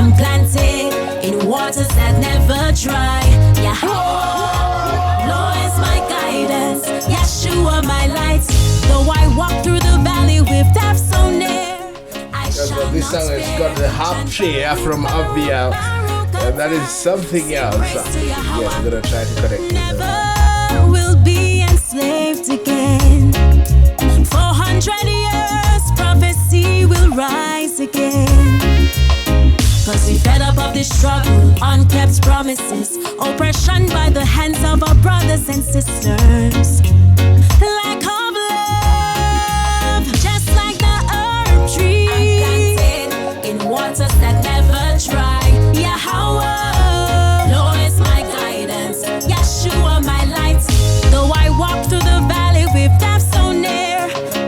I'm planted in waters that never dry. Yahweh, Lord is my guidance. Yeshua, my light. Though I walk through the valley with death so near, I shall This not song has got the harp share from Abiyah. That is something else. Yes, I'm gonna try to connect with her. Never will be enslaved again. 400 years, prophecy will rise again. Cause we fed up of this struggle, unkept promises, oppression by the hands of our brothers and sisters. Lack of love, just like the herb tree. I'm planted in waters that never dry. Yahweh, Lord is my guidance. Yeshua, my light. Though I walk through the valley with death so near,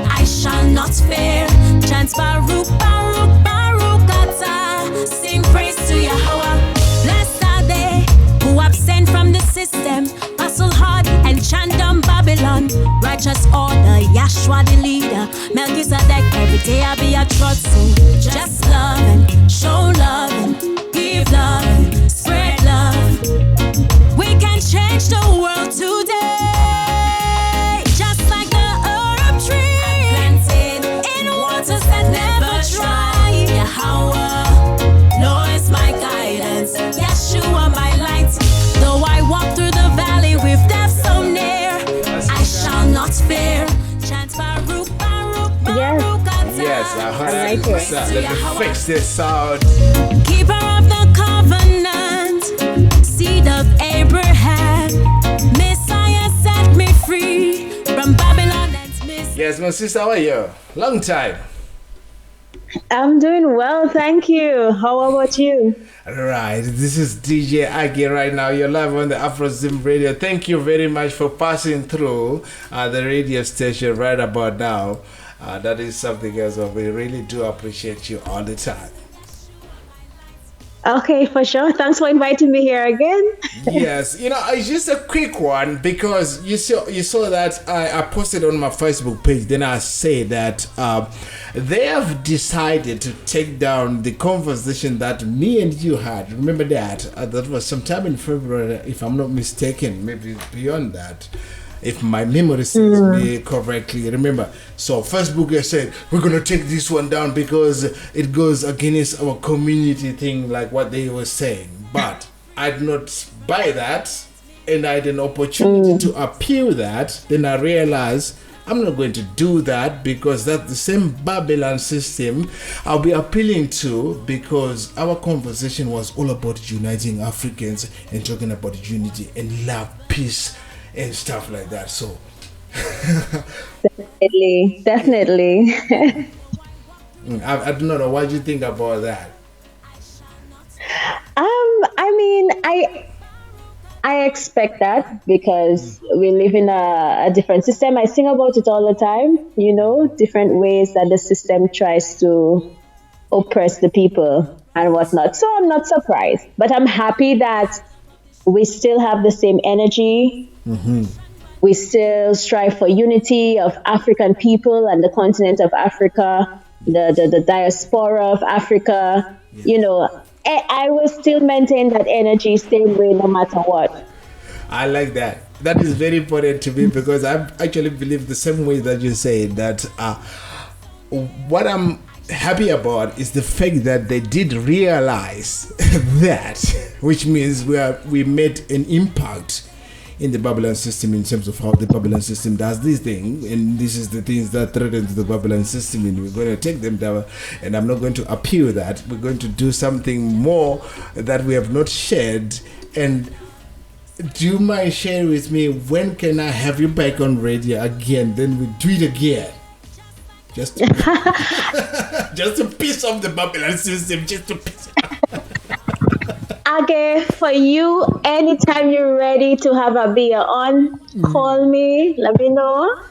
I shall not fear. Chant Baruch, Baruch, Baruch Atah. Sing praise to Yahweh. Blessed are they who abstain from the system, hustle hard and chant down Babylon. Righteous order, Yahshua the leader. Melchizedek, every day I be a trust. So just love and show love and give love and spread love. We can change the world today, just like the herb tree. I'm planted in waters that never dry. Yahweh, Lord is my guidance. Yeshua, my light. Though I walk through the valley with death so near, I shall not fear. Chant Baruch, Baruch, Baruch Atah. Yes, I heard it. Let me fix this sound. Keeper of the covenant, seed of Abraham, Messiah set me free from Babylon and miss. Yes, my sister, how are you? Long time. I'm doing well, thank you. How about you? Right, this is DJ Agieh right now. You're live on the AfroZim radio. Thank you very much for passing through the radio station right about now. That is something else. We really do appreciate you all the time. Okay, for sure. Thanks for inviting me here again. Yes, it's just a quick one because you saw that I posted on my Facebook page. Then I say that they have decided to take down the conversation that me and you had. Remember that? That was sometime in February, if I'm not mistaken. Maybe beyond that, if my memory serves me correctly. Remember, so Facebook has said we're gonna take this one down because it goes against our community thing, like what they were saying. But I did not buy that, and I had an opportunity to appeal that. Then I realized I'm not going to do that because that's the same Babylon system I'll be appealing to, because our conversation was all about uniting Africans and talking about unity and love, peace, and stuff like that. So Definitely. I don't know what you think about that. I mean, I expect that because we live in a different system. I sing about it all the time, different ways that the system tries to oppress the people and whatnot. So I'm not surprised, but I'm happy that we still have the same energy. Mm-hmm. We still strive for unity of African people and the continent of Africa, the diaspora of Africa. I will still maintain that energy, same way, no matter what. I like that. That is very important to me because I actually believe the same way that you say that. What I'm happy about is the fact that they did realize that, which means we made an impact in the Babylon system in terms of how the Babylon system does this thing, and this is the things that threaten the Babylon system, and we're going to take them down, and I'm not going to appeal that. We're going to do something more that we have not shared. And do you mind sharing with me, when can I have you back on radio again? Then we do it again. Just to piss off the Babylon system, just to piss Agieh, for you, anytime you're ready to have Abiyah on, call me, let me know.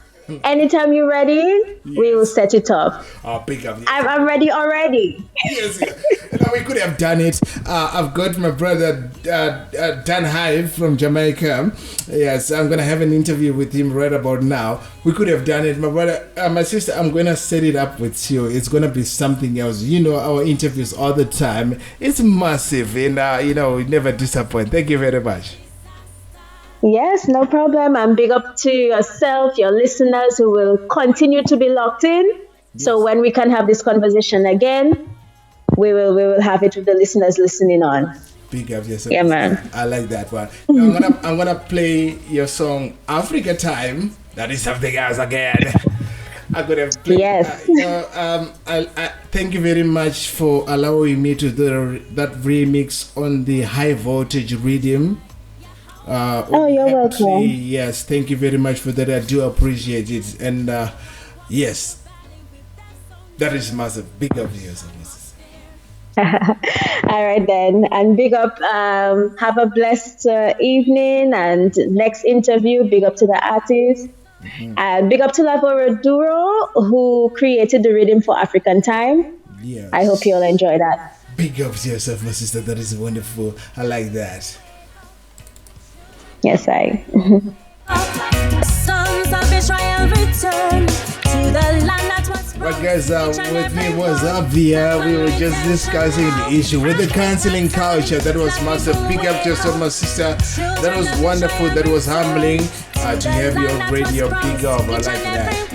Anytime you're ready, we will set it up. Oh, big up. I'm ready already. Yes, no, we could have done it. I've got my brother Dan Hive from Jamaica. Yes, I'm gonna have an interview with him right about now. We could have done it, my brother, my sister. I'm gonna set it up with you. It's gonna be something else. You know, our interviews all the time. It's massive, and you know, we never disappoint. Thank you very much. Yes, no problem. And big up to yourself, your listeners who will continue to be locked in. Yes. So when we can have this conversation again, we will have it with the listeners listening on. Big up yourself. Yeah, man. I like that one. Now, I'm gonna play your song Africa Time. That is something else again. I could have played. Yes. I thank you very much for allowing me to do that remix on the high voltage rhythm. You're welcome. Yes, thank you very much for that. I do appreciate it, and yes, that is massive. Big up to you, All right then, and big up. Have a blessed evening, and next interview. Big up to the artist, and big up to Labora Duro who created the rhythm for African Time. Yes. I hope you'll enjoy that. Big up to yourself, my sister. That is wonderful. I like that. Yes, I. Sons of Israel return to the land that was Right, guys, with me was Abiyah. We were just discussing the issue with the canceling culture. That was massive. Big up to yourself, my sister. That was wonderful. That was humbling to have you on radio. Big up. I like that.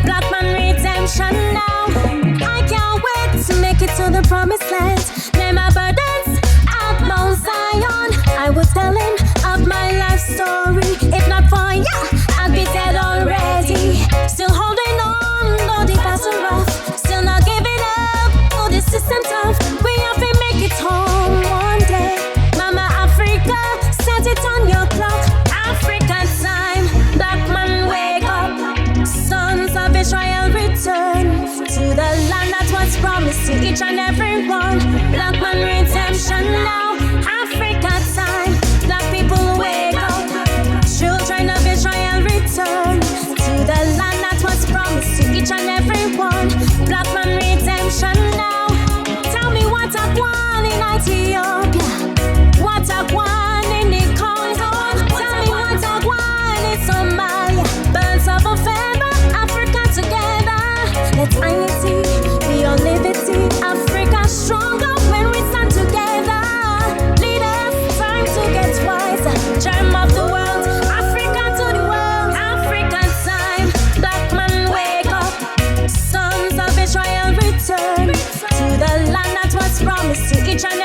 Black man redemption now. I can't wait to make it to the promised land. Lay my burdens at Mount Zion. I was telling of my life story. If not for you, I'd be dead already. Still holding on, though the past are rough. Still not giving up, though the system's tough. We have to make it home one day. Mama Africa, set it on your clock. African time, black man wake up. Sons of Israel return to the land that was promised to each and every one. Black man redemption now. Africa time, black people wake up. Children of Israel return to the land that was promised to each and every one. Black man redemption now. Tell me what I want in Ethiopia, what I want in the Congo. Tell me what I want in Somalia. Birds of a feather, Africa together. Let unity be our liberty. Africa stronger when we stand together. Leaders, time to get wiser. Germ of the world, Africa to the world. African time, black man wake up. Sons of Israel return to the land that was promised to each and